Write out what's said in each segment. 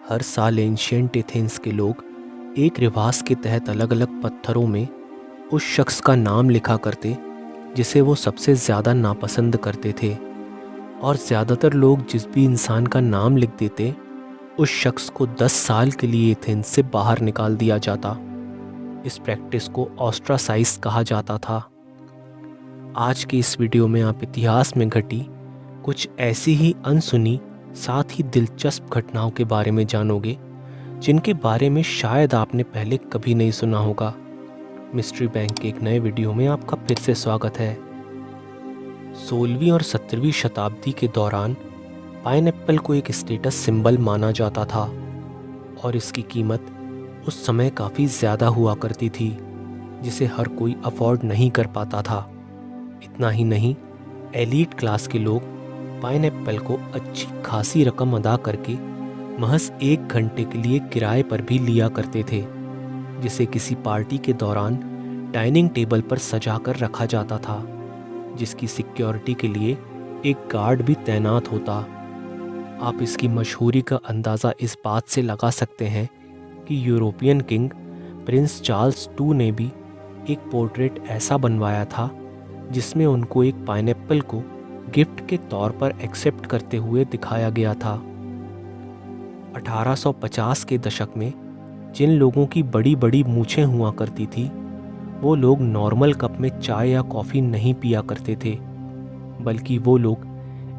हर साल ancient Athens के लोग एक रिवाज के तहत अलग अलग पत्थरों में उस शख्स का नाम लिखा करते जिसे वो सबसे ज़्यादा नापसंद करते थे। और ज़्यादातर लोग जिस भी इंसान का नाम लिख देते उस शख्स को 10 साल के लिए एथेंस से बाहर निकाल दिया जाता। इस प्रैक्टिस को ऑस्ट्रासाइज कहा जाता था। आज के इस वीडियो में आप इतिहास में घटी कुछ ऐसी ही अनसुनी साथ ही दिलचस्प घटनाओं के बारे में जानोगे जिनके बारे में शायद आपने पहले कभी नहीं सुना होगा। मिस्ट्री बैंक के एक नए वीडियो में आपका फिर से स्वागत है। 16वीं और 17वीं शताब्दी के दौरान पाइनएप्पल को एक स्टेटस सिंबल माना जाता था और इसकी कीमत उस समय काफ़ी ज़्यादा हुआ करती थी जिसे हर कोई अफोर्ड नहीं कर पाता था। इतना ही नहीं, एलीट क्लास के लोग पाइनएप्पल को अच्छी खासी रकम अदा करके महज 1 घंटे के लिए किराए पर भी लिया करते थे, जिसे किसी पार्टी के दौरान डाइनिंग टेबल पर सजा कर रखा जाता था, जिसकी सिक्योरिटी के लिए एक गार्ड भी तैनात होता। आप इसकी मशहूरी का अंदाज़ा इस बात से लगा सकते हैं कि European king Prince Charles II ने भी एक पोर्ट्रेट ऐसा बनवाया था जिसमें उनको एक पाइनएप्पल को गिफ्ट के तौर पर एक्सेप्ट करते हुए दिखाया गया था। 1850 के दशक में जिन लोगों की बड़ी बड़ी मूछें हुआ करती थी वो लोग नॉर्मल कप में चाय या कॉफ़ी नहीं पिया करते थे, बल्कि वो लोग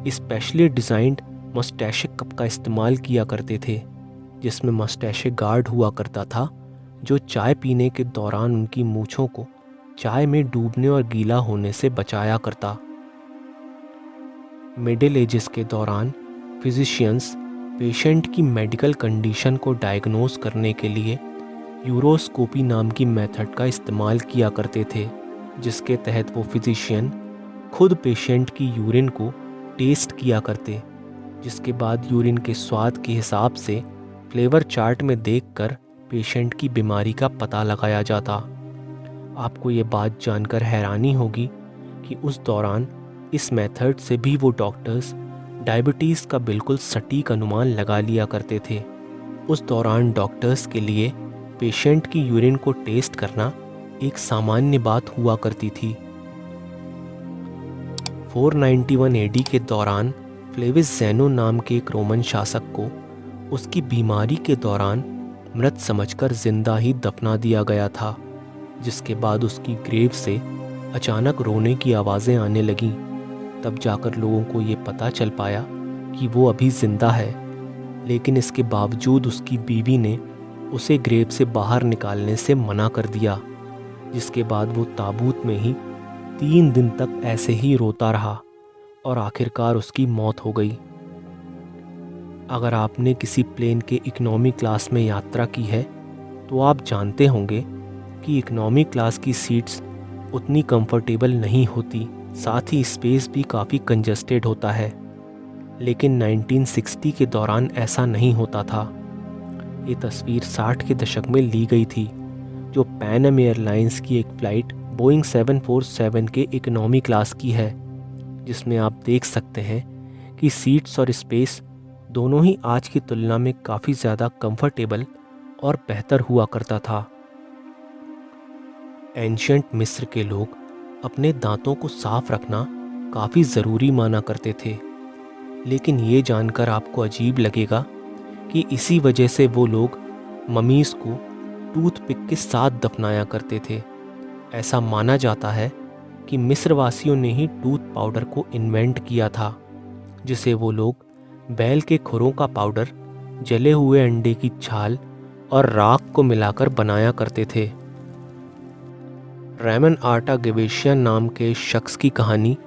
स्पेशली डिज़ाइंड मस्टैशे कप का इस्तेमाल किया करते थे, जिसमें मस्टैशे गार्ड हुआ करता था जो चाय पीने के दौरान उनकी मूछों को चाय में डूबने और गीला होने से बचाया करता। मिडिल एजेस के दौरान फिजिशियंस पेशेंट की मेडिकल कंडीशन को डायग्नोस करने के लिए यूरोस्कोपी नाम की मेथड का इस्तेमाल किया करते थे, जिसके तहत वो फिजिशियन खुद पेशेंट की यूरिन को टेस्ट किया करते, जिसके बाद यूरिन के स्वाद के हिसाब से फ्लेवर चार्ट में देखकर पेशेंट की बीमारी का पता लगाया जाता। आपको ये बात जानकर हैरानी होगी कि उस दौरान इस मेथड से भी वो डॉक्टर्स डायबिटीज़ का बिल्कुल सटीक अनुमान लगा लिया करते थे। उस दौरान डॉक्टर्स के लिए पेशेंट की यूरिन को टेस्ट करना एक सामान्य बात हुआ करती थी। 491 AD के दौरान फ्लेविस ज़ेनो नाम के एक रोमन शासक को उसकी बीमारी के दौरान मृत समझकर जिंदा ही दफना दिया गया था, जिसके बाद उसकी ग्रेव से अचानक रोने की आवाज़ें आने लगीं। तब जाकर लोगों को ये पता चल पाया कि वो अभी ज़िंदा है, लेकिन इसके बावजूद उसकी बीवी ने उसे ग्रेव से बाहर निकालने से मना कर दिया, जिसके बाद वो ताबूत में ही 3 दिन तक ऐसे ही रोता रहा और आखिरकार उसकी मौत हो गई। अगर आपने किसी प्लेन के इकोनॉमी क्लास में यात्रा की है तो आप जानते होंगे कि इकोनॉमी क्लास की सीट्स उतनी कंफर्टेबल नहीं होती, साथ ही स्पेस भी काफ़ी कंजस्टेड होता है। लेकिन 1960 के दौरान ऐसा नहीं होता था। ये तस्वीर 60 के दशक में ली गई थी, जो पैन एम एयरलाइंस की एक फ़्लाइट बोइंग 747 के इकोनॉमी क्लास की है, जिसमें आप देख सकते हैं कि सीट्स और स्पेस दोनों ही आज की तुलना में काफ़ी ज़्यादा कंफर्टेबल और बेहतर हुआ करता था। एंशियंट मिस्र के लोग अपने दांतों को साफ रखना काफ़ी ज़रूरी माना करते थे, लेकिन ये जानकर आपको अजीब लगेगा कि इसी वजह से वो लोग ममीज़ को टूथपिक के साथ दफनाया करते थे। ऐसा माना जाता है कि मिस्रवासियों ने ही टूथ पाउडर को इन्वेंट किया था, जिसे वो लोग बैल के खुरों का पाउडर, जले हुए अंडे की छाल और राख को मिलाकर बनाया करते थे। रेमन आर्टागवेशियन नाम के शख्स की कहानी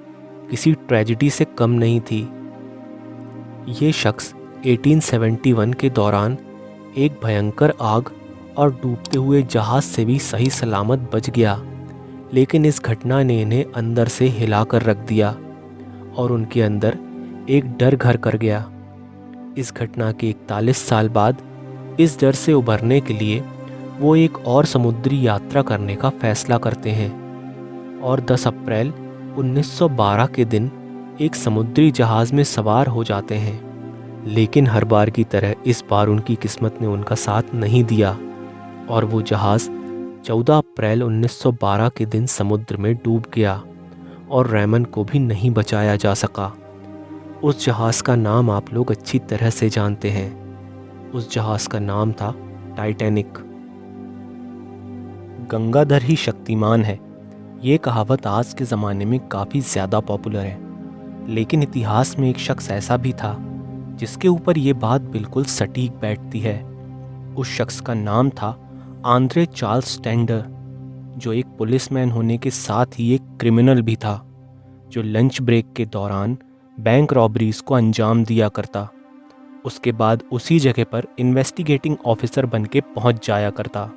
किसी ट्रेजेडी से कम नहीं थी। ये शख्स 1871 के दौरान एक भयंकर आग और डूबते हुए जहाज़ से भी सही सलामत बच गया, लेकिन इस घटना ने इन्हें अंदर से हिला कर रख दिया और उनके अंदर एक डर घर कर गया। इस घटना के 41 साल बाद इस डर से उभरने के लिए वो एक और समुद्री यात्रा करने का फैसला करते हैं और 10 अप्रैल 1912 के दिन एक समुद्री जहाज़ में सवार हो जाते हैं लेकिन हर बार की तरह इस बार उनकी किस्मत ने उनका साथ नहीं दिया और वो जहाज़ 14 अप्रैल 1912 के दिन समुद्र में डूब गया और रेमन को भी नहीं बचाया जा सका। उस जहाज़ का नाम आप लोग अच्छी तरह से जानते हैं। उस जहाज़ का नाम था टाइटैनिक। गंगाधर ही शक्तिमान है, ये कहावत आज के ज़माने में काफ़ी ज़्यादा पॉपुलर है, लेकिन इतिहास में एक शख्स ऐसा भी था जिसके ऊपर ये बात बिल्कुल सटीक बैठती है। उस शख्स का नाम था आंद्रे चार्ल्स टेंडर, जो एक पुलिसमैन होने के साथ ही एक क्रिमिनल भी था, जो लंच ब्रेक के दौरान बैंक रॉबरीज को अंजाम दिया करता। उसके बाद उसी जगह पर इन्वेस्टिगेटिंग ऑफिसर बन के पहुँच जाया करता।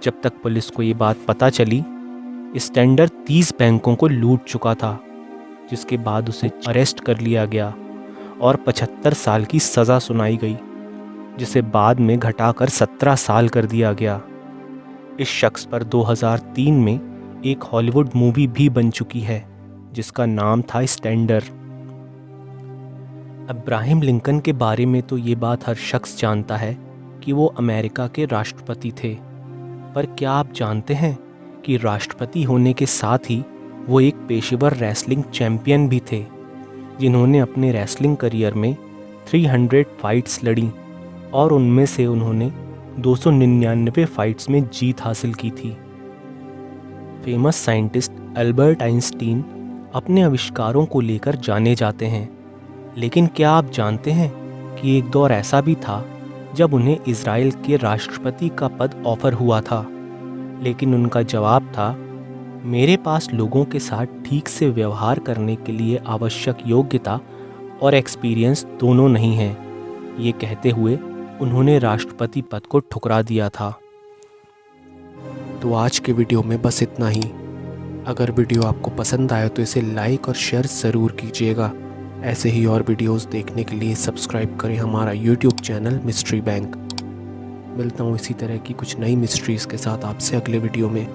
जब तक पुलिस को ये बात पता चली, टेंडर 30 बैंकों को लूट चुका था, जिसके बाद उसे अरेस्ट कर लिया गया और 75 साल की सज़ा सुनाई गई, जिसे बाद में घटाकर 17 साल कर दिया गया। इस शख्स पर 2003 में एक हॉलीवुड मूवी भी बन चुकी है जिसका नाम था स्टैंडर। अब्राहम लिंकन के बारे में तो ये बात हर शख्स जानता है कि वो अमेरिका के राष्ट्रपति थे, पर क्या आप जानते हैं कि राष्ट्रपति होने के साथ ही वो एक पेशेवर रेसलिंग चैंपियन भी थे, जिन्होंने अपने रेसलिंग करियर में 300 फाइट्स लड़ी और उनमें से उन्होंने 299 फाइट्स में जीत हासिल की थी। फेमस साइंटिस्ट अल्बर्ट आइंस्टीन अपने आविष्कारों को लेकर जाने जाते हैं, लेकिन क्या आप जानते हैं कि एक दौर ऐसा भी था जब उन्हें इज़राइल के राष्ट्रपति का पद ऑफर हुआ था, लेकिन उनका जवाब था, मेरे पास लोगों के साथ ठीक से व्यवहार करने के लिए आवश्यक योग्यता और एक्सपीरियंस दोनों नहीं है। ये कहते हुए उन्होंने राष्ट्रपति पद को ठुकरा दिया था। तो आज के वीडियो में बस इतना ही। अगर वीडियो आपको पसंद आया तो इसे लाइक और शेयर ज़रूर कीजिएगा। ऐसे ही और वीडियोस देखने के लिए सब्सक्राइब करें हमारा यूट्यूब चैनल मिस्ट्री बैंक। मिलता हूँ इसी तरह की कुछ नई मिस्ट्रीज़ के साथ आपसे अगले वीडियो में।